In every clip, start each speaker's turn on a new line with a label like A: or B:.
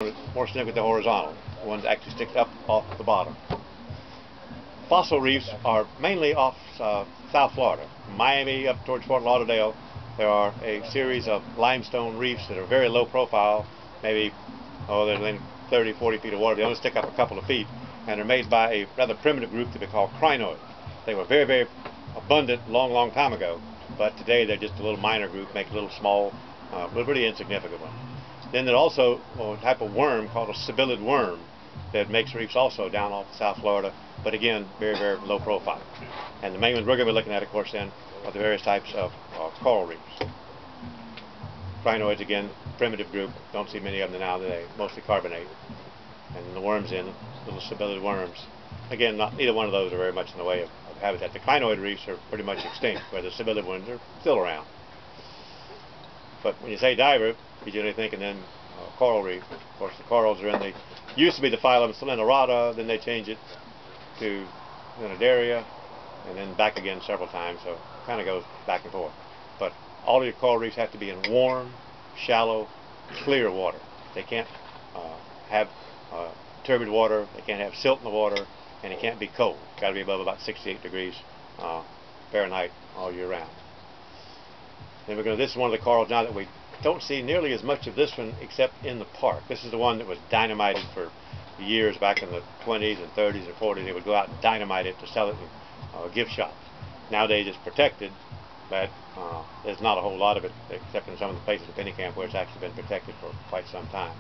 A: more significantly horizontal. The ones that actually stick up off the bottom. Fossil reefs are mainly off South Florida. From Miami up towards Fort Lauderdale, there are a series of limestone reefs that are very low profile, maybe they're in 30, 40 feet of water. They only stick up a couple of feet, and are made by a rather primitive group that we call crinoids. They were very, very abundant long time ago, but today they're just a little minor group, make little small, but pretty insignificant ones. Then there's also a type of worm called a sibillid worm that makes reefs also down off South Florida, but again, very, very low profile. And the main ones we're going to be looking at, of course, then, are the various types of coral reefs. Crinoids, again, primitive group. Don't see many of them now today, mostly carbonate. And the worms in, little sibillid worms. Again, neither one of those are very much in the way of habitat. The crinoid reefs are pretty much extinct, where the sibillid ones are still around. But when you say diver, you're generally thinking then coral reef. Of course, the corals are in the, used to be the phylum Selenorata, then they changed it to Cnidaria, and then back again several times, so it kind of goes back and forth. But all of your coral reefs have to be in warm, shallow, clear water. They can't have turbid water, they can't have silt in the water, and it can't be cold. It's got to be above about 68 degrees Fahrenheit all year round. Then this is one of the corals now that we don't see nearly as much of this one except in the park. This is the one that was dynamited for years back in the 20s and 30s and 40s. They would go out and dynamite it to sell it in gift shops. Nowadays it's protected, but there's not a whole lot of it except in some of the places at Penny Camp where it's actually been protected for quite some time.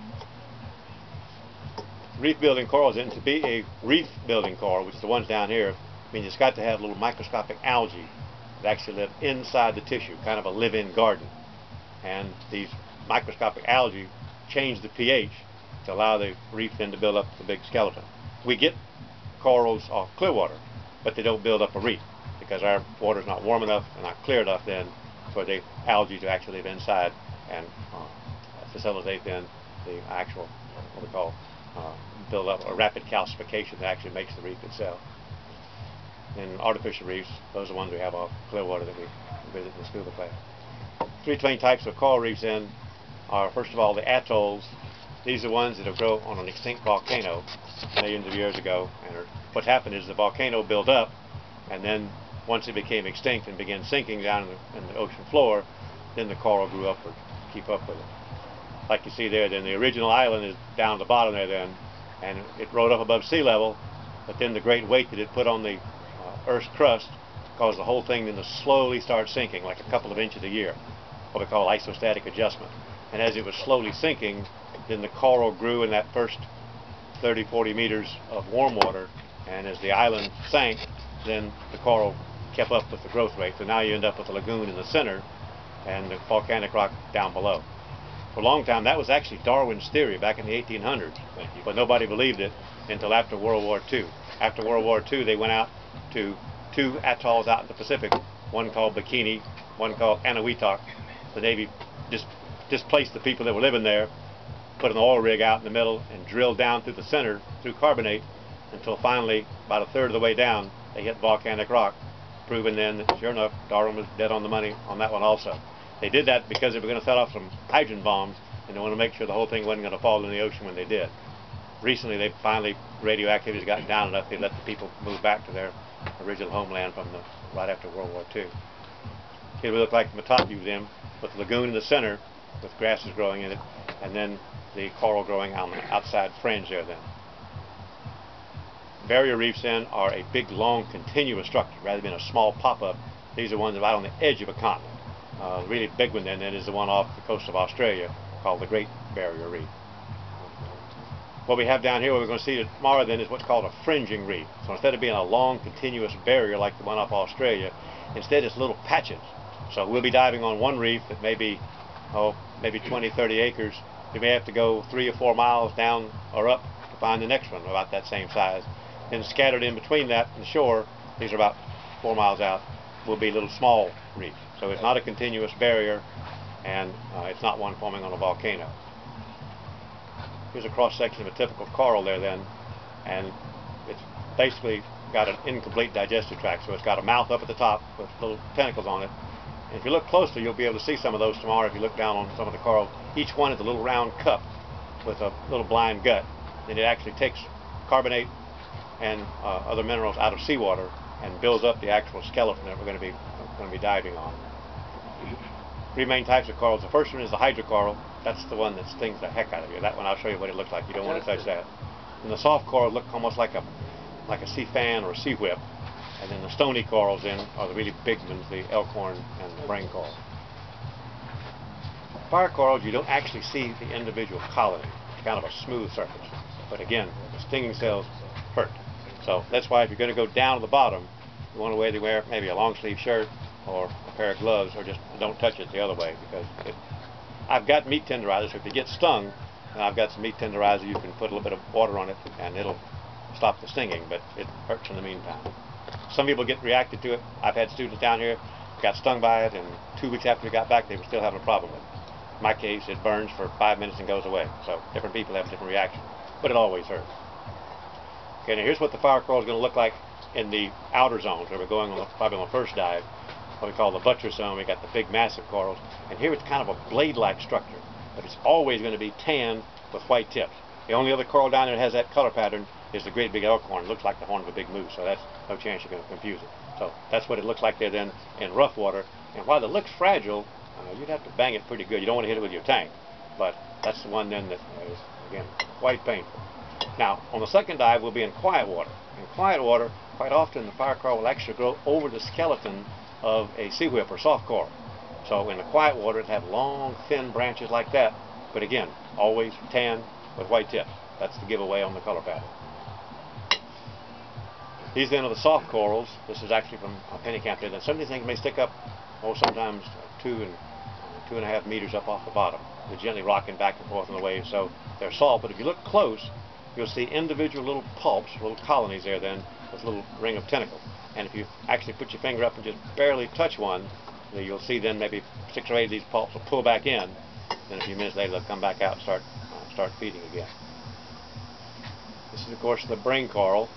A: Reef building corals, and to be a reef building coral, which is the ones down here, means it's got to have little microscopic algae that actually live inside the tissue, kind of a live-in garden. And these microscopic algae change the pH to allow the reef then to build up the big skeleton. We get corals off clear water, but they don't build up a reef because our water is not warm enough and not clear enough then for the algae to actually live inside and facilitate then the actual, what we call, build up a rapid calcification that actually makes the reef itself. And artificial reefs, those are the ones we have off clear water that we visit in the scuba class. Three main types of coral reefs then are, first of all, the atolls. These are ones that will grow on an extinct volcano millions of years ago. And what's happened is the volcano built up, and then once it became extinct and began sinking down in the ocean floor, then the coral grew upward to keep up with it. Like you see there, then the original island is down at the bottom there then, and it rode up above sea level, but then the great weight that it put on the Earth's crust caused the whole thing then to slowly start sinking, like a couple of inches a year, what we call isostatic adjustment. And as it was slowly sinking, then the coral grew in that first 30, 40 meters of warm water, and as the island sank, then the coral kept up with the growth rate. So now you end up with a lagoon in the center and the volcanic rock down below. For a long time, that was actually Darwin's theory back in the 1800s, but nobody believed it until after World War II. After World War II, they went out to two atolls out in the Pacific, one called Bikini, one called Eniwetok. The Navy displaced the people that were living there, put an oil rig out in the middle, and drilled down through the center, through carbonate, until finally, about a third of the way down, they hit volcanic rock, proving then that, sure enough, Darwin was dead on the money on that one also. They did that because they were going to set off some hydrogen bombs, and they wanted to make sure the whole thing wasn't going to fall in the ocean when they did. Recently, they finally, radioactivity has gotten down enough, they let the people move back to their original homeland from right after World War II. Here we look like from the top view of them, with the lagoon in the center, with grasses growing in it, and then the coral growing on the outside fringe there then. Barrier reefs then are a big, long, continuous structure, rather than a small pop-up. These are ones that are right on the edge of a continent. The really big one then is the one off the coast of Australia, called the Great Barrier Reef. What we have down here, what we're going to see tomorrow then, is what's called a fringing reef. So instead of being a long, continuous barrier like the one off Australia, instead it's little patches. So we'll be diving on one reef that may be, maybe 20, 30 acres. You may have to go 3 or 4 miles down or up to find the next one about that same size. Then scattered in between that and the shore, these are about 4 miles out, will be little small reefs. So it's not a continuous barrier, and it's not one forming on a volcano. Here's a cross-section of a typical coral there then, and it's basically got an incomplete digestive tract. So it's got a mouth up at the top with little tentacles on it. And if you look closely, you'll be able to see some of those tomorrow if you look down on some of the coral. Each one is a little round cup with a little blind gut. Then it actually takes carbonate and other minerals out of seawater and builds up the actual skeleton that we're going to be diving on. Three main types of corals. The first one is the hydrocoral. That's the one that stings the heck out of you. That one, I'll show you what it looks like. You don't want to touch that. And the soft coral look almost like a sea fan or a sea whip. And then the stony corals then are the really big ones, the elkhorn and the brain coral. Fire corals, you don't actually see the individual colony. It's kind of a smooth surface. But again, the stinging cells hurt. So that's why if you're going to go down to the bottom, you want to either wear maybe a long sleeve shirt or a pair of gloves, or just don't touch it the other way, because I've got meat tenderizer, so if you get stung, and I've got some meat tenderizer, you can put a little bit of water on it and it'll stop the stinging, but it hurts in the meantime. Some people get reacted to it. I've had students down here got stung by it, and 2 weeks after they got back they were still having a problem with it. In my case, it burns for 5 minutes and goes away. So different people have different reactions, but it always hurts. Okay, now here's what the fire coral is going to look like in the outer zones where we're going on probably on the first dive, what we call the buttress zone. We got the big massive corals, and here it's kind of a blade-like structure, but it's always going to be tan with white tips. The only other coral down there that has that color pattern is the great big elkhorn. It looks like the horn of a big moose, so that's no chance you're going to confuse it. So that's what it looks like there then in rough water. And while it looks fragile, you'd have to bang it pretty good. You don't want to hit it with your tank, but that's the one then that is, again, quite painful. Now, on the second dive, we'll be in quiet water. In quiet water, quite often the fire coral will actually grow over the skeleton of a sea whip or soft coral. So in the quiet water, it'll have long, thin branches like that, but again, always tan with white tips. That's the giveaway on the color pattern. These then are the soft corals. This is actually from a penny camp here. Some of these things may stick up, sometimes 2.5 meters up off the bottom. They're gently rocking back and forth in the waves, so they're soft. But if you look close, you'll see individual little pulps, little colonies there then, with a little ring of tentacles. And if you actually put your finger up and just barely touch one, you'll see then maybe 6 or 8 of these pulps will pull back in. Then a few minutes later, they'll come back out and start feeding again. This is, of course, the brain coral,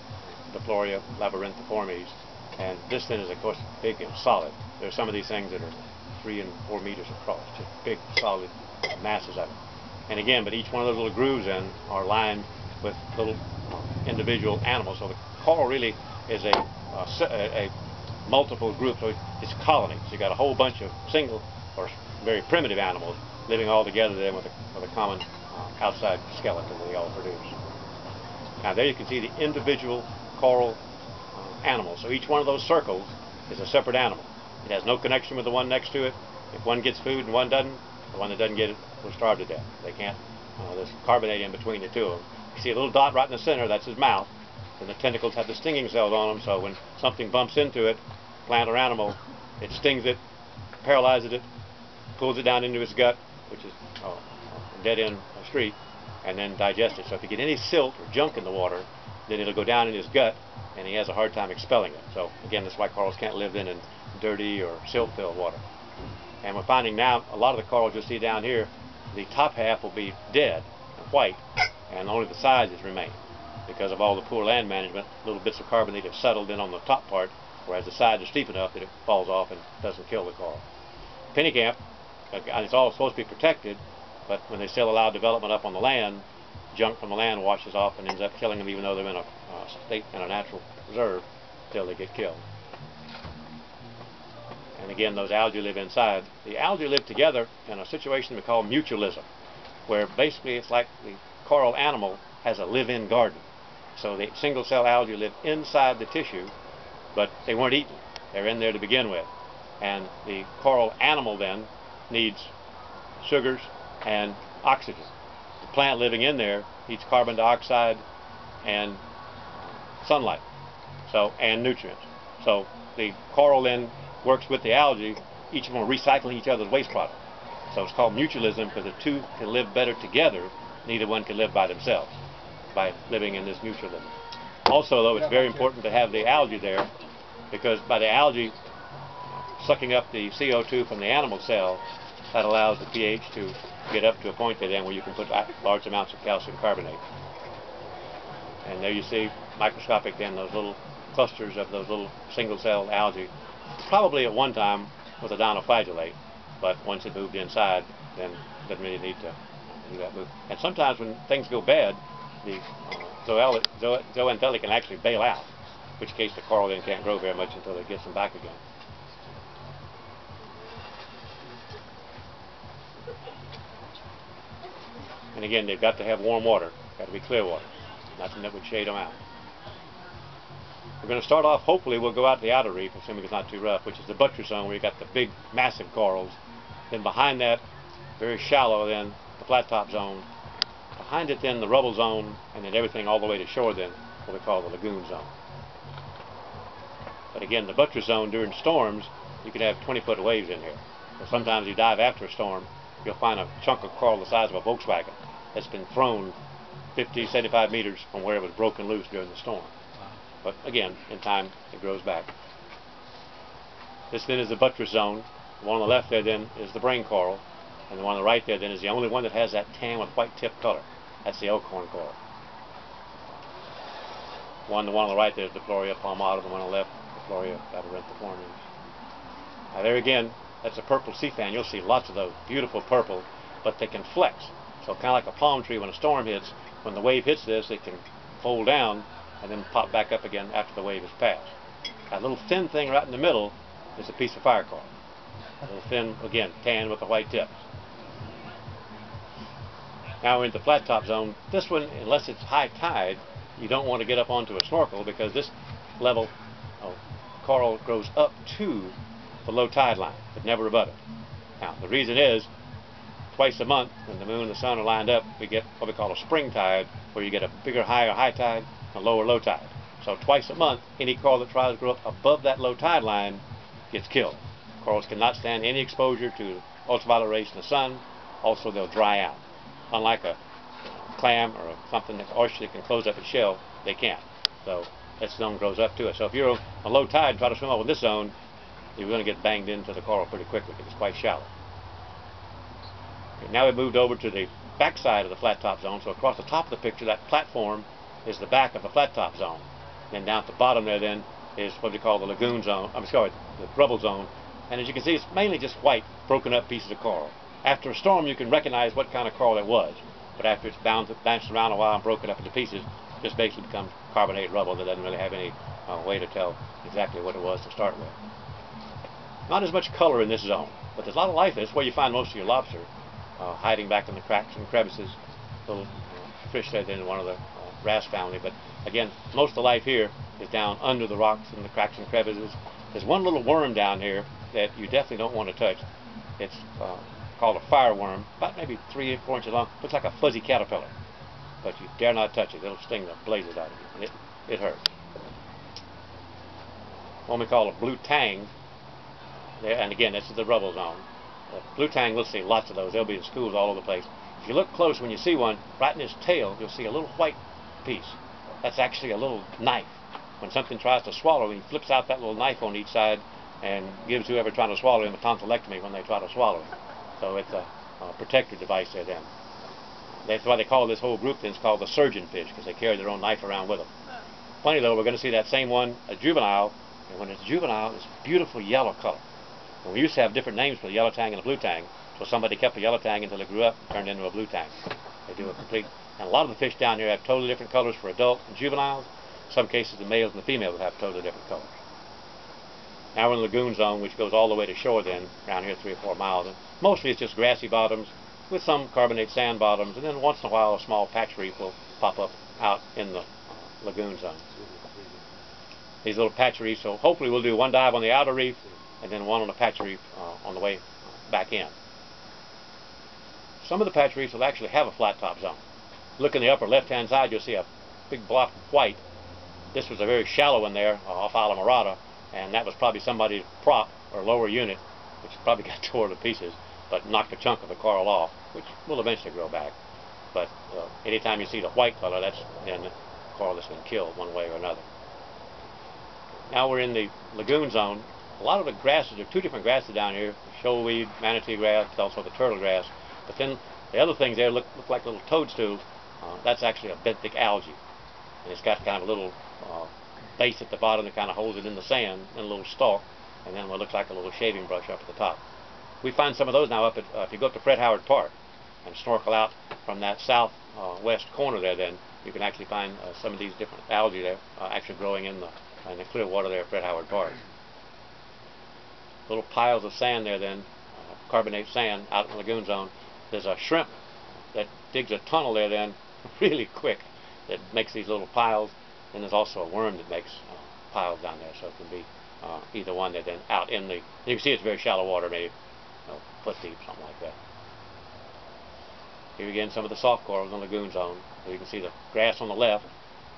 A: Diploria labyrinthiformes, and this then is, of course, big and solid. There are some of these things that are 3 and 4 meters across, just big, solid masses of it. And again, but each one of those little grooves then are lined with little individual animals. So the coral really is a multiple group, so it's colonies. So you got a whole bunch of single or very primitive animals living all together then with a common outside skeleton that they all produce. Now there you can see the individual coral animals. So each one of those circles is a separate animal. It has no connection with the one next to it. If one gets food and one doesn't, the one that doesn't get it will starve to death. They can't, there's carbonate in between the two of them. You see a little dot right in the center, that's his mouth. And the tentacles have the stinging cells on them, so when something bumps into it, plant or animal, it stings it, paralyzes it, pulls it down into his gut, which is a dead-end street, and then digests it. So if you get any silt or junk in the water, then it'll go down in his gut, and he has a hard time expelling it. So again, that's why corals can't live in dirty or silt-filled water. And we're finding now a lot of the corals you'll see down here, the top half will be dead and white, and only the sides remain. Because of all the poor land management, little bits of carbonate have settled in on the top part, whereas the sides are steep enough that it falls off and doesn't kill the coral. Penny camp, it's all supposed to be protected, but when they still allow development up on the land, junk from the land washes off and ends up killing them, even though they're in a state in a natural preserve, until they get killed. And again, those algae live inside. The algae live together in a situation we call mutualism, where basically it's like the coral animal has a live-in garden. So the single-cell algae live inside the tissue, but they weren't eaten. They're in there to begin with. And the coral animal then needs sugars and oxygen. The plant living in there needs carbon dioxide and sunlight, and nutrients. So the coral then works with the algae, each of them recycling each other's waste product. So it's called mutualism because the two can live better together. Neither one can live by themselves by living in this mutualism. Also, though, it's very important to have the algae there, because by the algae sucking up the CO2 from the animal cell, that allows the pH to get up to a point then where you can put large amounts of calcium carbonate. And there you see microscopic then those little clusters of those little single-celled algae. Probably at one time was a dinoflagellate, but once it moved inside, then it doesn't really need to do that move. And sometimes when things go bad, the zooanthellae can actually bail out, in which case the coral then can't grow very much until it gets them back again. And again, they've got to have warm water, got to be clear water, nothing that would shade them out. We're going to start off, hopefully we'll go out to the outer reef, assuming it's not too rough, which is the buttress zone where you've got the big, massive corals. Then behind that, very shallow then, the flat top zone. Behind it then, the rubble zone, and then everything all the way to shore then, what we call the lagoon zone. But again, the buttress zone during storms, you can have 20-foot waves in here. So sometimes you dive after a storm, you'll find a chunk of coral the size of a Volkswagen that's been thrown 50, 75 meters from where it was broken loose during the storm. But again, in time, it grows back. This then is the buttress zone. The one on the left there then is the brain coral, and the one on the right there then is the only one that has that tan with white tip color. That's the elkhorn coral. The one on the right there is the Floria palmata, the one on the left, the Floria labyrinthiformis. Now there again, that's a purple sea fan. You'll see lots of those, beautiful purple, but they can flex. So kind of like a palm tree when a storm hits, when the wave hits this, it can fold down and then pop back up again after the wave has passed. That little thin thing right in the middle is a piece of fire coral. A little thin, again, tan with the white tips. Now we're in the flat top zone. This one, unless it's high tide, you don't want to get up onto a snorkel because this level of coral grows up to the low tide line, but never above it. Now the reason is, twice a month when the moon and the sun are lined up, we get what we call a spring tide, where you get a bigger higher high tide and a lower low tide. So twice a month, any coral that tries to grow up above that low tide line gets killed. Corals cannot stand any exposure to ultraviolet rays from the sun. Also, they'll dry out. Unlike a clam or something, an oyster that can close up its shell, they can't. So that zone grows up to it. So if you're on low tide and try to swim over this zone, you're going to get banged into the coral pretty quickly because it's quite shallow. Okay, now we've moved over to the back side of the flat top zone. So across the top of the picture, that platform is the back of the flat top zone. Then down at the bottom there then is what we call the lagoon zone, the rubble zone. And as you can see, it's mainly just white, broken up pieces of coral. After a storm, you can recognize what kind of coral it was. But after it's bounced around a while and broken up into pieces, it just basically becomes carbonated rubble that doesn't really have any way to tell exactly what it was to start with. Not as much color in this zone, but there's a lot of life. That's where you find most of your lobster, hiding back in the cracks and crevices. Little fish there in one of the wrasse family. But again, most of the life here is down under the rocks and the cracks and crevices. There's one little worm down here that you definitely don't want to touch. It's called a fireworm, about maybe 3 or 4 inches long. Looks like a fuzzy caterpillar, but you dare not touch it. It'll sting the blazes out of you, and it hurts. One we call a blue tang, and again, this is the rubble zone. Blue tang, we'll see lots of those. They'll be in schools all over the place. If you look close, when you see one, right in his tail, you'll see a little white piece. That's actually a little knife. When something tries to swallow him, he flips out that little knife on each side and gives whoever trying to swallow him a tonsillectomy when they try to swallow him. So it's a protective device there then. That's why they call this whole group then, it's called the surgeon fish, because they carry their own knife around with them. Funny though, we're going to see that same one, a juvenile, and when it's juvenile, it's beautiful yellow color. And we used to have different names for the yellow tang and the blue tang, so somebody kept a yellow tang until it grew up and turned into a blue tang. They do a complete, and a lot of the fish down here have totally different colors for adult and juveniles. In some cases, the males and the females have totally different colors. Now we're in the lagoon zone, which goes all the way to shore then, around here 3 or 4 miles. And mostly it's just grassy bottoms with some carbonate sand bottoms, and then once in a while a small patch reef will pop up out in the lagoon zone. These little patch reefs, so hopefully we'll do one dive on the outer reef and then one on the patch reef on the way back in. Some of the patch reefs will actually have a flat top zone. Look in the upper left-hand side, you'll see a big block of white. This was a very shallow one there off Isla Morada, and that was probably somebody's prop or lower unit, which probably got torn to pieces, but knocked a chunk of the coral off, which will eventually grow back. But anytime you see the white color, that's then the coral that's been killed one way or another. Now we're in the lagoon zone. A lot of the grasses, there are 2 different grasses down here, shoalweed, manatee grass, also the turtle grass. But then the other things there look like little toadstools. That's actually a benthic algae. And it's got kind of a little base at the bottom that kind of holds it in the sand, and a little stalk, and then what looks like a little shaving brush up at the top. We find some of those now up at, if you go up to Fred Howard Park, and snorkel out from that south-west corner there, then you can actually find some of these different algae there actually growing in the clear water there at Fred Howard Park. Little piles of sand there then, carbonate sand out in the lagoon zone. There's a shrimp that digs a tunnel there then really quick that makes these little piles. And there's also a worm that makes piles down there, so it can be either one that then out in the, you can see it's very shallow water, maybe foot deep, something like that. Here again, some of the soft corals in the lagoon zone. So you can see the grass on the left,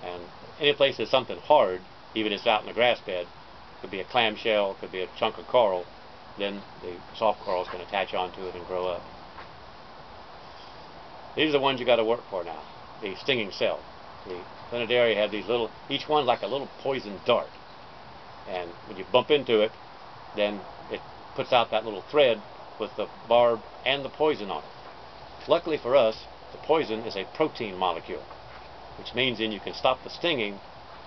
A: and any place there's something hard, even if it's out in the grass bed, could be a clamshell, could be a chunk of coral, then the soft corals can attach onto it and grow up. These are the ones you got to work for now, the stinging cell. The Plenidaria have these little, each one like a little poison dart, and when you bump into it, then it puts out that little thread with the barb and the poison on it. Luckily for us, the poison is a protein molecule, which means then you can stop the stinging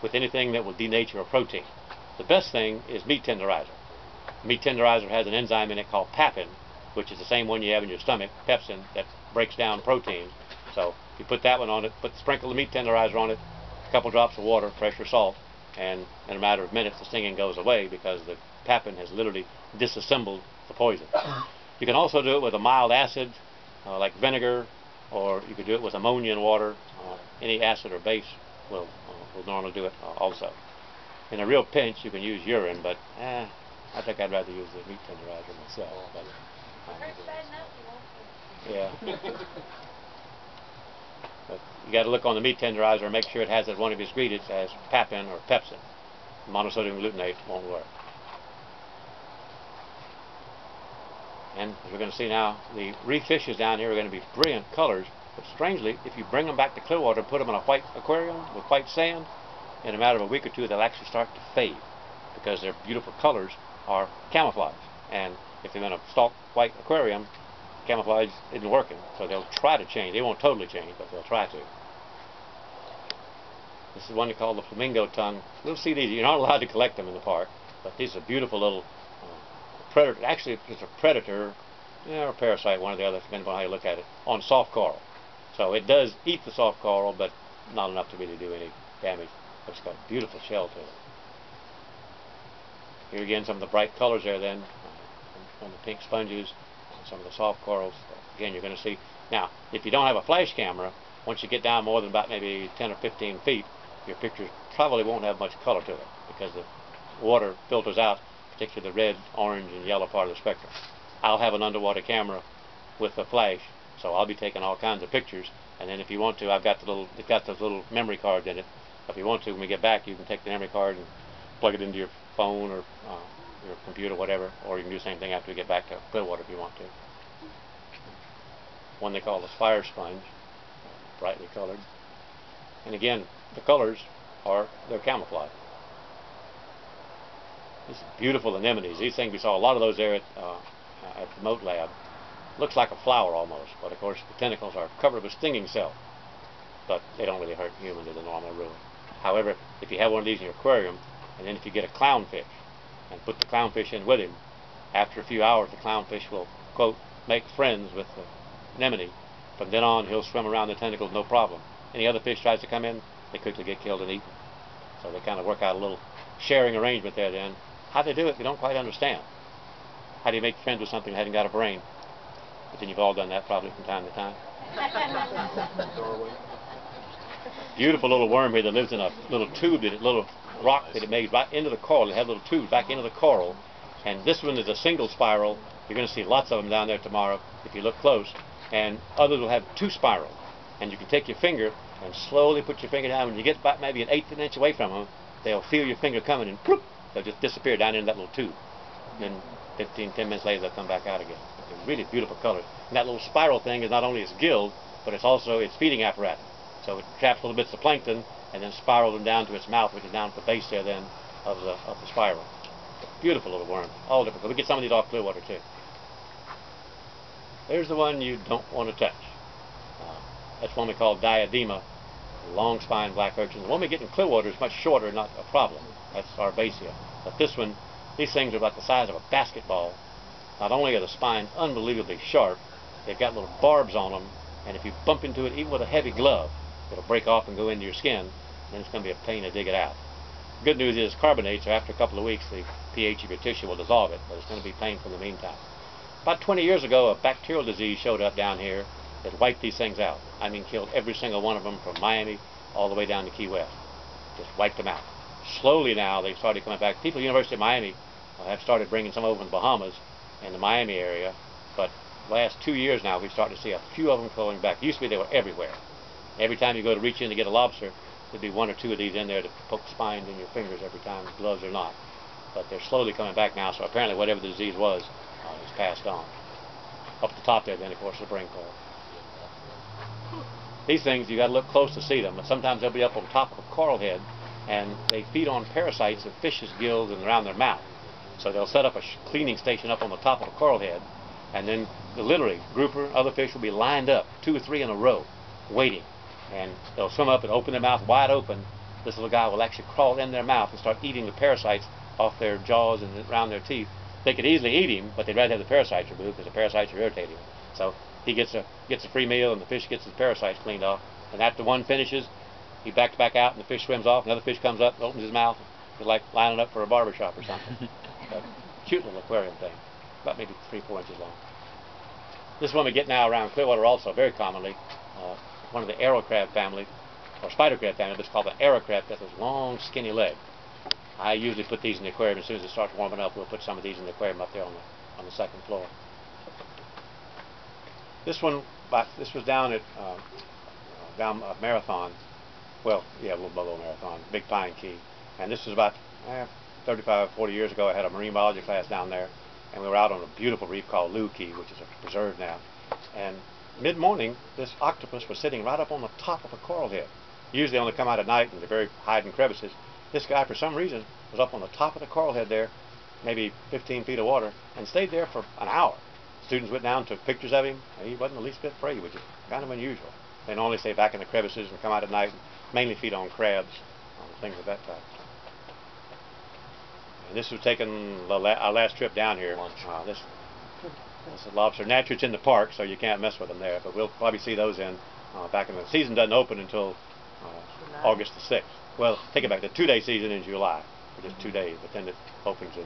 A: with anything that will denature a protein. The best thing is meat tenderizer. Meat tenderizer has an enzyme in it called papin, which is the same one you have in your stomach, pepsin, that breaks down protein. So you put that one on it, sprinkle the meat tenderizer on it, a couple drops of water, fresh or salt, and in a matter of minutes the stinging goes away because the papin has literally disassembled the poison. You can also do it with a mild acid like vinegar, or you could do it with ammonia and water. Any acid or base will normally do it also. In a real pinch you can use urine, but I think I'd rather use the meat tenderizer myself. But, yeah. But you got to look on the meat tenderizer and make sure it has as one of its ingredients as papin or pepsin. Monosodium glutamate won't work. And as we're going to see now, the reef fishes down here are going to be brilliant colors, but strangely, if you bring them back to clear water and put them in a white aquarium with white sand, in a matter of a week or two they'll actually start to fade because their beautiful colors are camouflage. And if they're in a stalk white aquarium, camouflage isn't working, so they'll try to change. They won't totally change, but they'll try to. This is one they call the flamingo tongue. You'll see these. You're not allowed to collect them in the park, but these are beautiful little predator. Actually, it's a predator or a parasite, one or the other, depending on how you look at it, on soft coral. So it does eat the soft coral, but not enough to really do any damage. But it's got a beautiful shell to it. Here again, some of the bright colors there then, on the pink sponges, and some of the soft corals. Again, you're going to see. Now, if you don't have a flash camera, once you get down more than about maybe 10 or 15 feet, your pictures probably won't have much color to it because the water filters out, particularly the red, orange, and yellow part of the spectrum. I'll have an underwater camera with a flash, so I'll be taking all kinds of pictures. And then if you want to, I've got it's got those little memory cards in it. If you want to, when we get back, you can take the memory card and plug it into your phone or your computer, whatever, or you can do the same thing after we get back to Clearwater if you want to. One they call the fire sponge, brightly colored. And again, the colors they're camouflage. These beautiful anemones. These things, we saw a lot of those there at the Moat Lab. Looks like a flower almost, but of course the tentacles are covered with stinging cells. But they don't really hurt humans as a normal rule. However, if you have one of these in your aquarium, and then if you get a clownfish and put the clownfish in with him, after a few hours the clownfish will, quote, make friends with the anemone. From then on he'll swim around the tentacles no problem. Any other fish tries to come in, they quickly get killed and eaten. So they kind of work out a little sharing arrangement there then. How they do it, we don't quite understand. How do you make friends with something that hasn't got a brain? But then you've all done that probably from time to time. Beautiful little worm here that lives in a little tube, a little rock that it made right into the coral. It had little tubes back into the coral. And this one is a single spiral. You're going to see lots of them down there tomorrow if you look close. And others will have two spirals. And you can take your finger and slowly put your finger down. When you get about maybe an eighth of an inch away from them, they'll feel your finger coming and ploop, they'll just disappear down in that little tube. And then 10 minutes later they'll come back out again. They're really beautiful colors. And that little spiral thing is not only its gill, but it's also its feeding apparatus. So it traps little bits of plankton and then spirals them down to its mouth, which is down at the base there then of the spiral. Beautiful little worm, all different. We get some of these off Clearwater too. There's the one you don't want to touch. That's one we call diadema, long spine black urchins. The one we get in Clearwater is much shorter, not a problem. That's our Arbacea. But this one, these things are about the size of a basketball. Not only are the spines unbelievably sharp, they've got little barbs on them, and if you bump into it even with a heavy glove, it'll break off and go into your skin, and then it's going to be a pain to dig it out. The good news is carbonate, so after a couple of weeks the pH of your tissue will dissolve it, but it's going to be painful in the meantime. About 20 years ago, a bacterial disease showed up down here that wiped these things out. I mean, killed every single one of them from Miami all the way down to Key West. Just wiped them out. Slowly now, they've started coming back. People at the University of Miami have started bringing some over in the Bahamas and the Miami area, but last 2 years now, we've started to see a few of them coming back. It used to be they were everywhere. Every time you go to reach in to get a lobster, there'd be 1 or 2 of these in there to poke spines in your fingers every time, gloves or not. But they're slowly coming back now, so apparently whatever the disease was, is passed on. Up at the top there, then, of course, is the brain coral. These things, you got to look close to see them, but sometimes they'll be up on top of a coral head, and they feed on parasites of fish's gills and around their mouth. So they'll set up a cleaning station up on the top of a coral head, and then literally grouper, other fish will be lined up, 2 or 3 in a row, waiting. And they'll swim up and open their mouth wide open. This little guy will actually crawl in their mouth and start eating the parasites off their jaws and around their teeth. They could easily eat him, but they'd rather have the parasites removed because the parasites are irritating. So he gets a free meal, and the fish gets his parasites cleaned off. And after one finishes, he backs back out, and the fish swims off. Another fish comes up and opens his mouth. It's like lining up for a barbershop or something. But cute little aquarium thing, about maybe 3-4 inches long. This one we get now around Clearwater also, very commonly. One of the arrow crab family, or spider crab family, but it's called the arrow crab, got those long, skinny legs. I usually put these in the aquarium as soon as it starts warming up. We'll put some of these in the aquarium up there on the second floor. This one, this was down at Marathon. Well, yeah, a little below Marathon, Big Pine Key. And this was about 35, 40 years ago. I had a marine biology class down there, and we were out on a beautiful reef called Lou Key, which is a preserve now. And mid-morning, this octopus was sitting right up on the top of a coral head. Usually they only come out at night and they're very hide in crevices. This guy, for some reason, was up on the top of the coral head there, maybe 15 feet of water, and stayed there for an hour. Students went down, took pictures of him. He wasn't the least bit afraid, which is kind of unusual. They normally stay back in the crevices and come out at night and mainly feed on crabs, things of that type. And this was taken our last trip down here. This is a lobster. Naturally, it's in the park, so you can't mess with them there, but we'll probably see those in back in the season. Doesn't open until August the 6th. Well, take it back. The 2-day season in July, for just 2 days, but then it opens in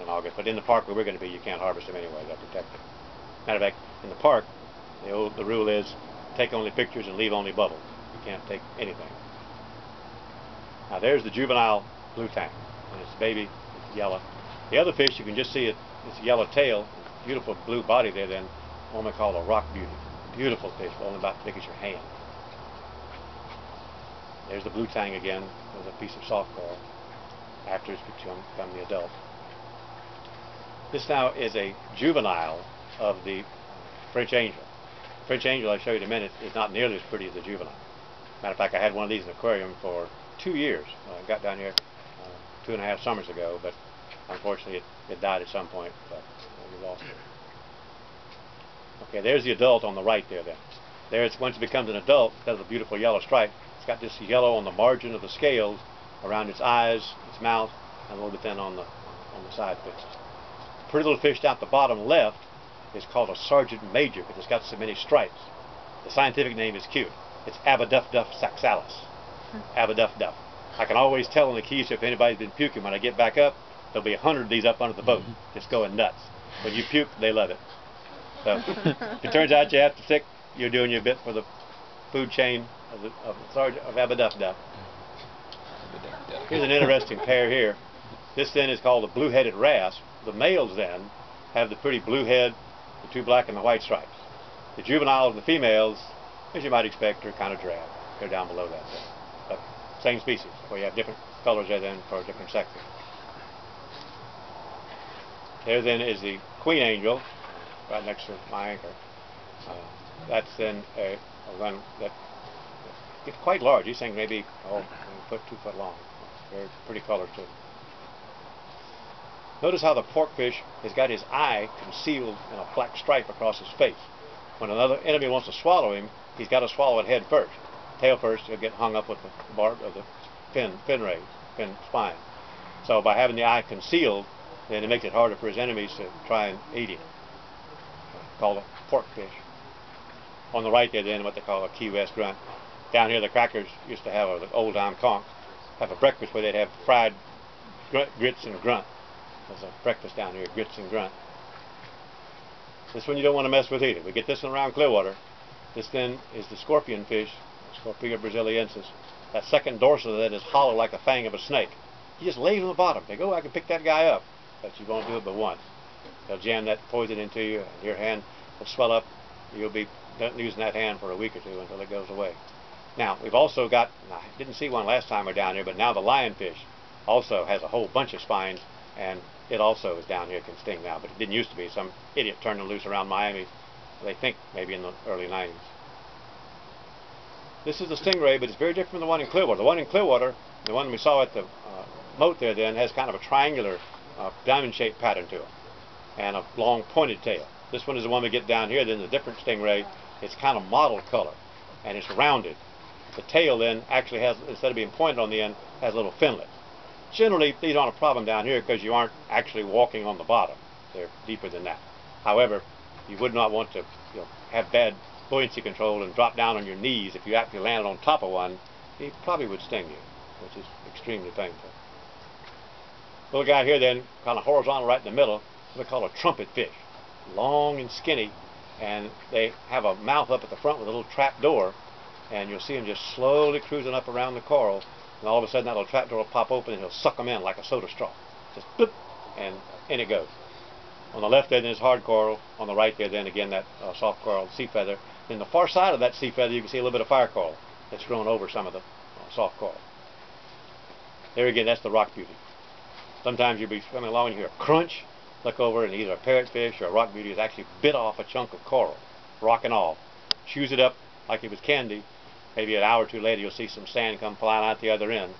A: August. But in the park where we're going to be, you can't harvest them anyway. They're protected. Matter of fact, in the park, the rule is take only pictures and leave only bubbles. You can't take anything. Now there's the juvenile blue tang, and it's baby. It's yellow. The other fish, you can just see its yellow tail, beautiful blue body there. Then what we call a rock beauty. Beautiful fish, only about as big as your hand. There's the blue tang again. There's a piece of soft coral after it's become the adult. This now is a juvenile of the French angel. The French angel, I'll show you in a minute, is not nearly as pretty as the juvenile. Matter of fact, I had one of these in the aquarium for 2 years. I got down here 2.5 summers ago, but unfortunately it died at some point, but we lost it. Okay, there's the adult on the right there then. There it's once it becomes an adult, it has a beautiful yellow stripe. It's got this yellow on the margin of the scales, around its eyes, its mouth, and a little bit then on the side faces. The pretty little fish down at the bottom left is called a sergeant major because it's got so many stripes. The scientific name is cute. It's Abiduff saxalis. Abiduff. I can always tell on the keys if anybody's been puking. When I get back up, there'll be 100 of these up under the boat, just going nuts. When you puke, they love it. So if it turns out you have to stick, you're doing your bit for the food chain of Abiduff. Here's an interesting pair here. This then is called a blue-headed wrasse. The males then have the pretty blue head, the 2 black and the white stripes. The juveniles, the females, as you might expect, are kind of drab. They're down below that then. But same species, where you have different colors there then for different sexes. There then is the queen angel, right next to my anchor. That's then a one that gets quite large. These things maybe 2 foot long. Very pretty colors too. Notice how the porkfish has got his eye concealed in a black stripe across his face. When another enemy wants to swallow him, he's got to swallow it head first. Tail first, he'll get hung up with the barb of the fin spine. So by having the eye concealed, then it makes it harder for his enemies to try and eat him. Called a porkfish. On the right there then, what they call a Key West grunt. Down here the crackers used to have, or the old time conch, have a breakfast where they'd have fried grits and grunt. There's a breakfast down here, grits and grunt. This one you don't want to mess with either. We get this one around Clearwater. This then is the scorpion fish, Scorpia brasiliensis. That second dorsal of that is hollow like the fang of a snake. He just lays on the bottom. They go, I can pick that guy up. But you won't do it but once. They'll jam that poison into you, and your hand will swell up. You'll be using that hand for a week or two until it goes away. Now, we've also got, I didn't see one last time we were down here, but now the lionfish also has a whole bunch of spines, and it also is down here, can sting now, but it didn't used to be. Some idiot turned them loose around Miami, they think maybe in the early 90s. This is the stingray, but it's very different from the one in Clearwater. The one in Clearwater, the one we saw at the moat there then, has kind of a triangular diamond-shaped pattern to it, and a long pointed tail. This one is the one we get down here, then the different stingray. It's kind of mottled color, and it's rounded. The tail then actually has, instead of being pointed on the end, has a little finlet. Generally, these aren't a problem down here because you aren't actually walking on the bottom. They're deeper than that. However, you would not want to have bad buoyancy control and drop down on your knees. If you actually landed on top of one, he probably would sting you, which is extremely painful. Little guy here then, kind of horizontal right in the middle, what we call a trumpet fish. Long and skinny, and they have a mouth up at the front with a little trap door, and you'll see him just slowly cruising up around the coral, and all of a sudden that little trap door will pop open and he'll suck them in like a soda straw. Just boop, and in it goes. On the left there then is hard coral. On the right there then again that soft coral, sea feather. Then the far side of that sea feather you can see a little bit of fire coral that's grown over some of the soft coral. There again, that's the rock beauty. Sometimes you'll be swimming along and you hear a crunch. Look over and either a parrotfish or a rock beauty has actually bit off a chunk of coral, rock and all. Chews it up like it was candy. Maybe an hour or two later you'll see some sand come flying out the other end.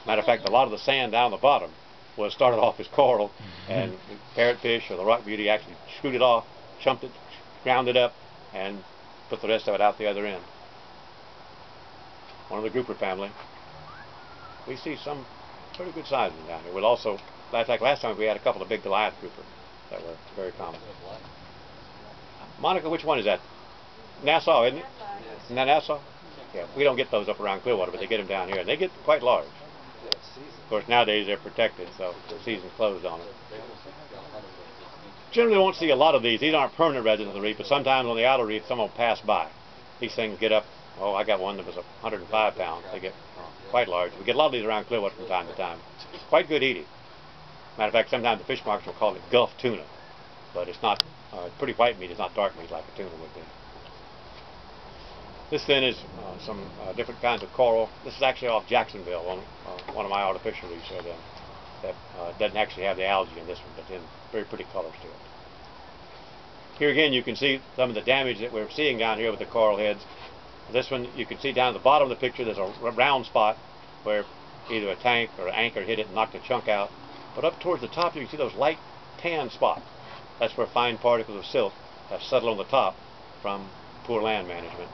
A: Matter of fact, a lot of the sand down the bottom was started off as coral, and the parrotfish or the rock beauty actually screwed it off, chumped it, ground it up, and put the rest of it out the other end. One of the grouper family. We see some pretty good sizes down here. We'll also, like last time, we had a couple of big Goliath grouper that were very common. Monica, which one is that? Nassau, isn't it? Isn't that Nassau? Yeah, we don't get those up around Clearwater, but they get them down here, and they get quite large. Of course, nowadays they're protected, so the season's closed on them. Generally, won't see a lot of these. These aren't permanent residents of the reef, but sometimes on the outer reef, some will pass by. These things get up. Oh, I got one that was 105 pounds. They get quite large. We get a lot of these around Clearwater from time to time. Quite good eating. Matter of fact, sometimes the fish markets will call it Gulf tuna, but it's not pretty white meat. It's not dark meat like a tuna would be. This then is some different kinds of coral. This is actually off Jacksonville, one of my artificial reefs there that doesn't actually have the algae in this one, but then very pretty colors to it. Here again you can see some of the damage that we're seeing down here with the coral heads. This one you can see down at the bottom of the picture there's a round spot where either a tank or an anchor hit it and knocked a chunk out. But up towards the top you can see those light tan spots. That's where fine particles of silt have settled on the top from poor land management.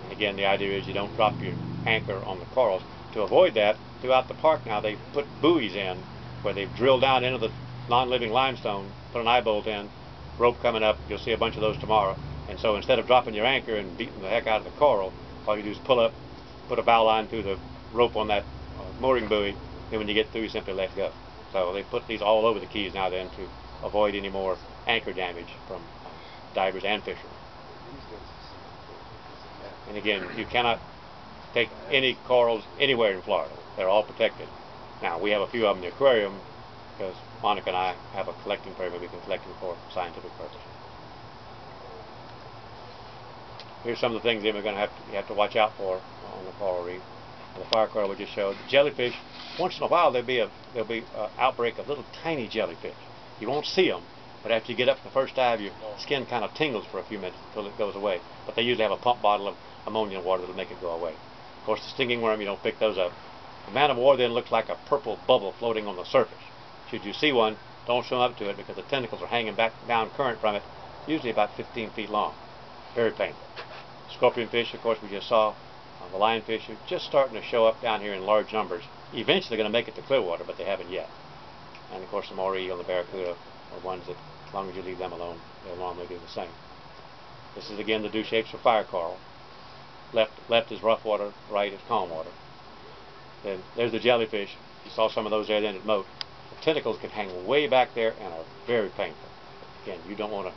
A: And again, the idea is you don't drop your anchor on the corals. To avoid that, throughout the park now they've put buoys in where they've drilled down into the non-living limestone, put an eye bolt in, rope coming up. You'll see a bunch of those tomorrow. And so instead of dropping your anchor and beating the heck out of the coral, all you do is pull up, put a bow line through the rope on that mooring buoy, and when you get through you simply let go. So they put these all over the keys now then to avoid any more anchor damage from divers and fishermen. And again, you cannot take any corals anywhere in Florida. They're all protected. Now, we have a few of them in the aquarium because Monica and I have a collecting permit. We can collect them for scientific purposes. Here's some of the things that we're going to have to watch out for on the coral reef. The fire coral we just showed. The jellyfish, once in a while there'll be an outbreak of little tiny jellyfish. You won't see them, but after you get up the first dive, your skin kind of tingles for a few minutes until it goes away. But they usually have a pump bottle of ammonia water that'll make it go away. Of course, the stinging worm, you don't pick those up. The man of war then looks like a purple bubble floating on the surface. Should you see one, don't swim up to it because the tentacles are hanging back down current from it, usually about 15 feet long. Very painful. Scorpion fish, of course, we just saw. The lionfish are just starting to show up down here in large numbers. Eventually they're going to make it to Clearwater, but they haven't yet. And of course the moray and the barracuda are ones that, as long as you leave them alone, they'll normally do the same. This is again the do shapes for fire coral. Left is rough water, right is calm water. Then there's the jellyfish. You saw some of those there then at Moat. The tentacles can hang way back there and are very painful. Again, you don't want to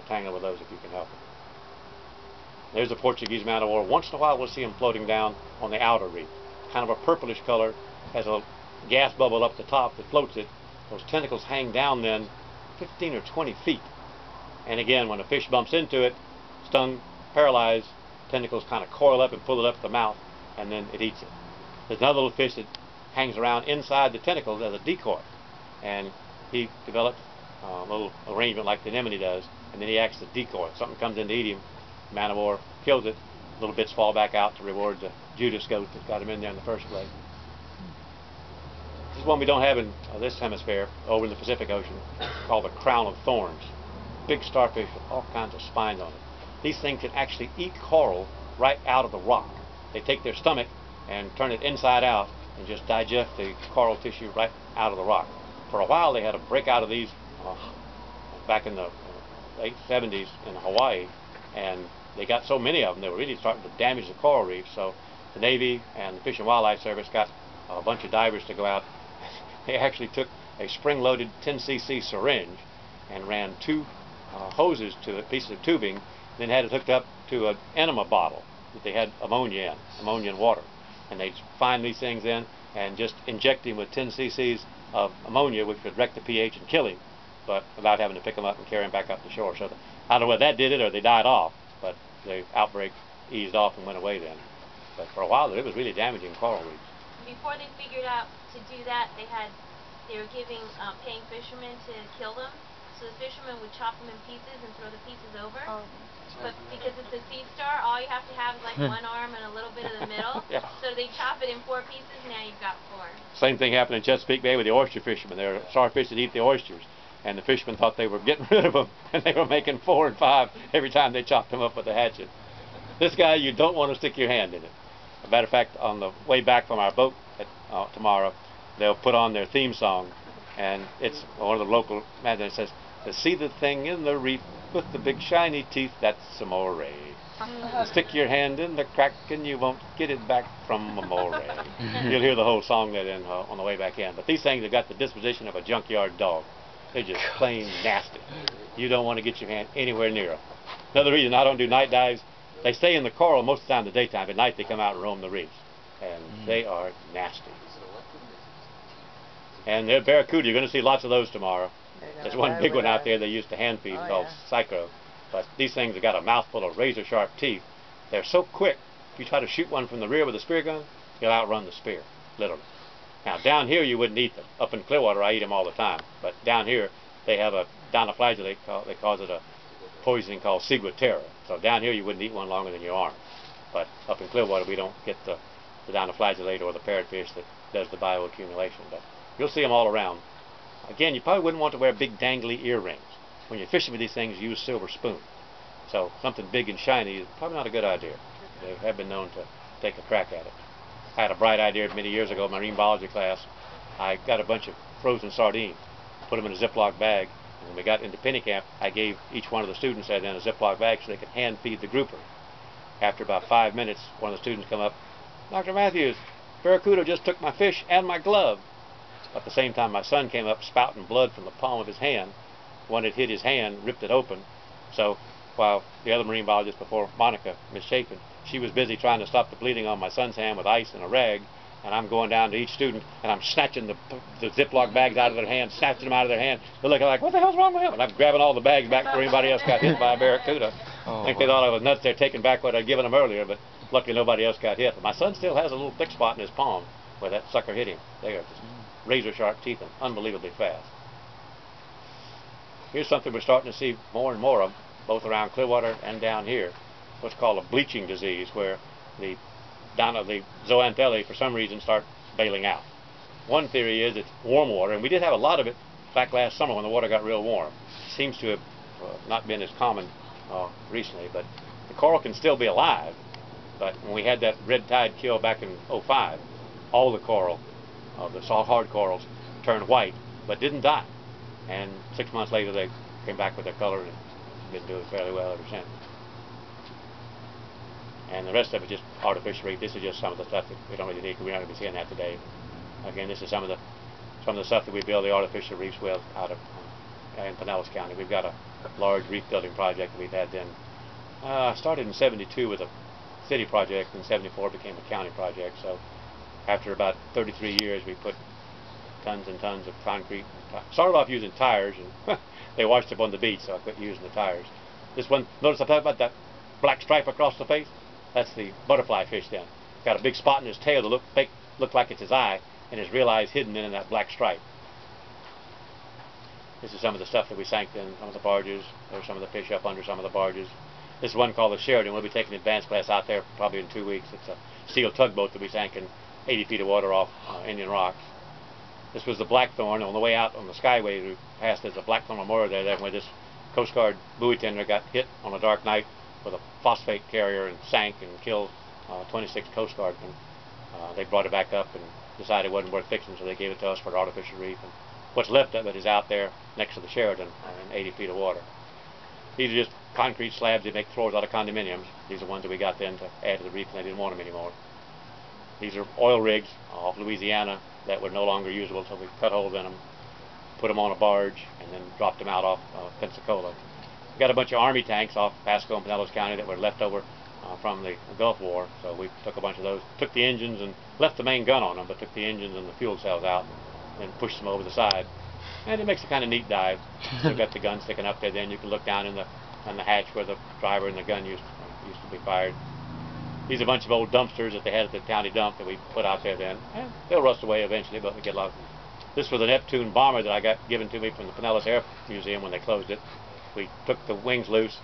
A: tangle with those if you can help it. There's the Portuguese man of war. Once in a while we'll see them floating down on the outer reef. Kind of a purplish color, has a gas bubble up the top that floats it. Those tentacles hang down then 15 or 20 feet. And again, when a fish bumps into it, stung, paralyzed, tentacles kind of coil up and pull it up the mouth, and then it eats it. There's another little fish that hangs around inside the tentacles as a decoy. And he developed a little arrangement like the anemone does, and then he acts as a decoy. If something comes in to eat him, man of war kills it, little bits fall back out to reward the Judas goat that got him in there in the first place. This is one we don't have in this hemisphere, over in the Pacific Ocean, called the crown of thorns. Big starfish with all kinds of spines on it. These things can actually eat coral right out of the rock. They take their stomach and turn it inside out and just digest the coral tissue right out of the rock. For a while they had a breakout of these back in the late 70s in Hawaii, and they got so many of them they were really starting to damage the coral reef. So the Navy and the Fish and Wildlife Service got a bunch of divers to go out. They actually took a spring-loaded 10cc syringe and ran two hoses to a piece of tubing, then had it hooked up to an enema bottle that they had ammonia and water. And they'd find these things in and just inject him with 10 cc's of ammonia, which would wreck the pH and kill him, but without having to pick him up and carry him back up to shore. So I don't know whether that did it or they died off, but the outbreak eased off and went away then. But for a while it was really damaging coral reefs.
B: Before they figured out to do that, they were paying fishermen to kill them. So the fishermen would chop them in pieces and throw the pieces over. Oh. But because it's a sea star, all you have to have is like one arm and a little bit of the middle. Yeah. So they chop it in 4 pieces, now you've got 4.
A: Same thing happened in Chesapeake Bay with the oyster fishermen. There are starfish that eat the oysters, and the fishermen thought they were getting rid of them, and they were making 4 and 5 every time they chopped them up with a hatchet. This guy, you don't want to stick your hand in it. As a matter of fact, on the way back from our boat tomorrow, they'll put on their theme song, and it's one of the local men that says, "To see the thing in the reef with the big shiny teeth, that's amore. Stick your hand in the crack and you won't get it back from amore." You'll hear the whole song there then on the way back in. But these things have got the disposition of a junkyard dog. They're just plain nasty. You don't want to get your hand anywhere near them. Another reason I don't do night dives, they stay in the coral most of the time in the daytime. At night they come out and roam the reefs. And they are nasty. And they're barracuda. You're going to see lots of those tomorrow. There's one big one out there they used to hand feed called Psycho. But these things have got a mouthful of razor sharp teeth. They're so quick, if you try to shoot one from the rear with a spear gun, you'll outrun the spear, literally. Now down here you wouldn't eat them. Up in Clearwater I eat them all the time. But down here they have a dinoflagellate, they call it a poisoning called ciguatera. So down here you wouldn't eat one longer than your arm. But up in Clearwater we don't get the dinoflagellate or the parrotfish that does the bioaccumulation. But you'll see them all around. Again, you probably wouldn't want to wear big dangly earrings. When you're fishing with these things, use silver spoon. So something big and shiny is probably not a good idea. They have been known to take a crack at it. I had a bright idea many years ago in marine biology class. I got a bunch of frozen sardines, put them in a Ziploc bag, and when we got into penny camp, I gave each one of the students that in a Ziploc bag so they could hand feed the grouper. After about 5 minutes, one of the students come up, "Dr. Mathews, barracuda just took my fish and my glove." At the same time, my son came up spouting blood from the palm of his hand. One had hit his hand, ripped it open. So while the other marine biologist before Monica, Miss Chapin, she was busy trying to stop the bleeding on my son's hand with ice and a rag, and I'm going down to each student and I'm snatching the Ziploc bags out of their hand, snatching them out of their hand. They're looking like, "What the hell's wrong with him?" And I'm grabbing all the bags back before anybody else got hit by a barracuda. I think they thought I was nuts. They're taking back what I'd given them earlier, but luckily nobody else got hit. But my son still has a little thick spot in his palm where that sucker hit him. They are just razor sharp teeth and unbelievably fast. Here's something we're starting to see more and more of, both around Clearwater and down here. What's called a bleaching disease, where the zooanthellae for some reason start bailing out. One theory is it's warm water, and we did have a lot of it back last summer when the water got real warm. It seems to have not been as common recently, but the coral can still be alive. But when we had that red tide kill back in '05, all the coral, the soft hard corals, turned white, but didn't die. And 6 months later they came back with their color and been doing fairly well ever since. and the rest of it just artificial reef. This is just some of the stuff that we don't really need because we're not going to be seeing that today. Again, this is some of the stuff that we build the artificial reefs with out of in Pinellas County. We've got a large reef building project that we've had then. Started in '72 with a city project, and '74 became a county project. So after about 33 years, we put tons and tons of concrete. Started off using tires, and they washed up on the beach, so I quit using the tires. This one, notice I talked about that black stripe across the face? That's the butterfly fish then. Got a big spot in his tail that look like it's his eye, and his real eye is hidden in that black stripe. This is some of the stuff that we sank in some of the barges. There's some of the fish up under some of the barges. This is one called the Sheridan. We'll be taking an advanced class out there probably in 2 weeks. It's a steel tugboat that we sank in 80 feet of water off Indian Rocks. This was the Blackthorn. On the way out on the Skyway, we passed there's a Blackthorn Memorial there where this Coast Guard buoy tender got hit on a dark night with a phosphate carrier and sank and killed 26 Coast Guardmen. They brought it back up and decided it wasn't worth fixing, so they gave it to us for an artificial reef. And what's left of it is out there next to the Sheridan in 80 feet of water. These are just concrete slabs they make floors out of condominiums. These are ones that we got then to add to the reef, and they didn't want them anymore. These are oil rigs off Louisiana that were no longer usable, so we cut holes in them, put them on a barge, and then dropped them out off Pensacola. We got a bunch of Army tanks off Pasco and Pinellas County that were left over from the Gulf War, so we took a bunch of those, took the engines and left the main gun on them, but took the engines and the fuel cells out and pushed them over the side. And it makes a kind of neat dive. You've got the gun sticking up there, then you can look down in the hatch where the driver and the gun used to be fired. These are a bunch of old dumpsters that they had at the county dump that we put out there then. And they'll rust away eventually, but we get a lot of them. This was a Neptune bomber that I got given to me from the Pinellas Air Museum when they closed it. We took the wings loose,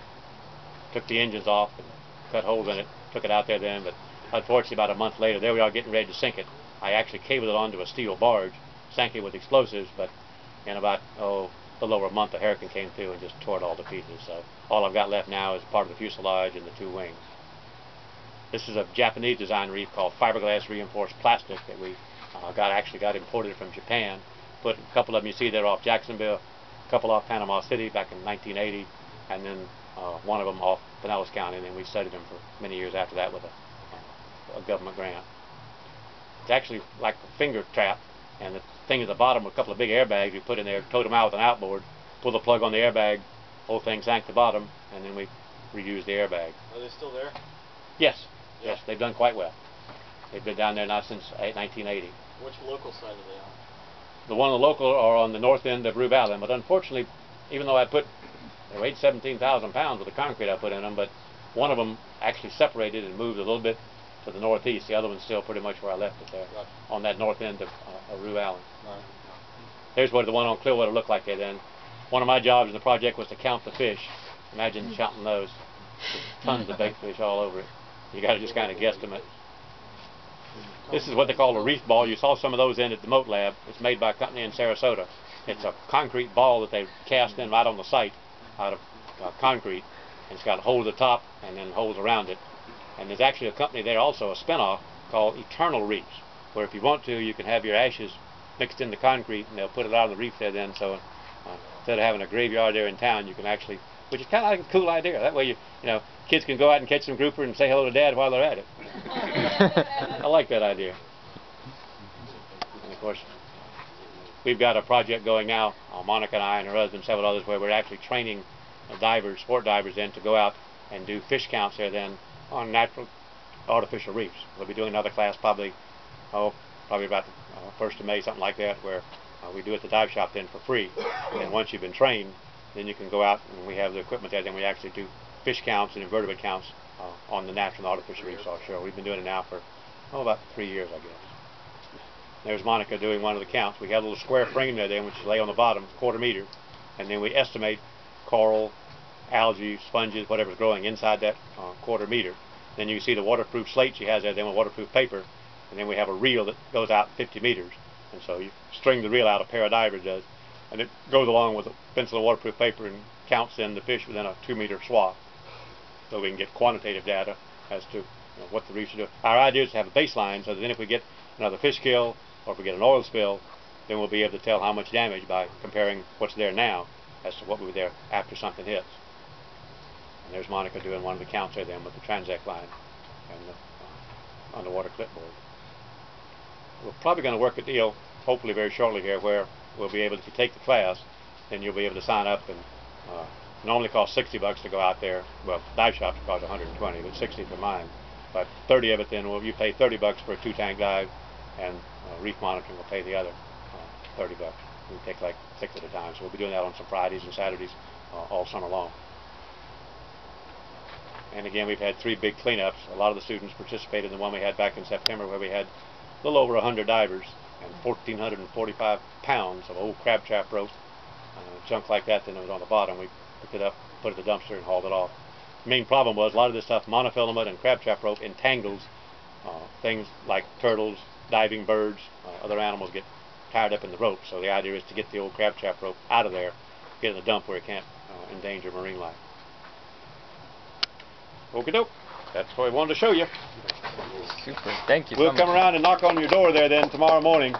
A: took the engines off, and cut holes in it, took it out there then, but unfortunately about a month later, there we are getting ready to sink it. I actually cabled it onto a steel barge, sank it with explosives, but in about, a little over a month, a hurricane came through and just tore it all to pieces. So all I've got left now is part of the fuselage and the two wings. This is a Japanese design reef called fiberglass reinforced plastic that we actually got imported from Japan. Put a couple of them you see there off Jacksonville, a couple off Panama City back in 1980, and then one of them off Pinellas County, and then we studied them for many years after that with a government grant. It's actually like a finger trap, and the thing at the bottom with a couple of big airbags we put in there, towed them out with an outboard, pull the plug on the airbag, whole thing sank to the bottom, and then we reused the airbag.
C: Are they still there?
A: Yes,
C: yeah.
A: Yes, they've done quite well. They've been down there now since 1980.
C: Which local side are they on?
A: The one on the local are on the north end of Rue Valley, but unfortunately, even though they weighed 17,000 pounds with the concrete I put in them, but one of them actually separated and moved a little bit to the northeast. The other one's still pretty much where I left it there,
C: gotcha. On
A: that north end of Rue Valley.
C: Right.
A: There's what the one on Clearwater looked like there then. One of my jobs in the project was to count the fish. Imagine counting those. There's tons of bait fish all over it. You got to just kind of guesstimate. This is what they call a reef ball. You saw some of those in at the Moat Lab. It's made by a company in Sarasota. It's a concrete ball that they cast in right on the site out of concrete. And it's got holes at the top and then holes around it. And there's actually a company there also, a spinoff, called Eternal Reefs, where if you want to, you can have your ashes mixed in the concrete and they'll put it out on the reef there then. So instead of having a graveyard there in town, you can actually, which is kind of like a cool idea. That way, you know, kids can go out and catch some grouper and say hello to Dad while they're at it. I like that idea. And of course, we've got a project going now, Monica and I and her husband, several others, where we're actually training divers, sport divers then to go out and do fish counts there then on natural artificial reefs. We'll be doing another class probably about the 1st of May, something like that, where we do it at the dive shop then for free. And once you've been trained, then you can go out and we have the equipment there, then we actually do fish counts and invertebrate counts on the natural and artificial reefs offshore. We've been doing it now for about 3 years, I guess. There's Monica doing one of the counts. We have a little square frame there then, which you lay on the bottom, 1/4 meter, and then we estimate coral, algae, sponges, whatever's growing inside that 1/4 meter. Then you see the waterproof slate she has there then with waterproof paper, and then we have a reel that goes out 50 meters. And so you string the reel out, a pair of divers does, and it goes along with a pencil and waterproof paper and counts in the fish within a 2-meter swath. So we can get quantitative data as to what the reefs are doing. Our idea is to have a baseline so that then if we get another fish kill or if we get an oil spill, then we'll be able to tell how much damage by comparing what's there now as to what we were there after something hits. And there's Monica doing one of the counts there then with the transect line. and the underwater clipboard. We're probably going to work a deal, hopefully very shortly here, where we'll be able, if you take the class, then you'll be able to sign up, and normally costs $60 to go out there. Well, dive shops cost 120, but 60 for mine. But 30 of it, then you pay $30 for a 2-tank dive, and reef monitoring will pay the other $30. We take like 6 at a time, so we'll be doing that on some Fridays and Saturdays all summer long. And again, we've had 3 big cleanups. A lot of the students participated in the one we had back in September, where we had a little over 100 divers and 1,445 pounds of old crab trap rope, junk like that. Then it was on the bottom. We picked it up, put it in the dumpster, and hauled it off. The main problem was a lot of this stuff, monofilament and crab trap rope, entangles things like turtles, diving birds, other animals get tied up in the rope. So the idea is to get the old crab trap rope out of there, get it in the dump where it can't endanger marine life. Okie doke. That's what we wanted to show you.
D: Super. Thank you.
A: We'll come around and knock on your door there then tomorrow morning.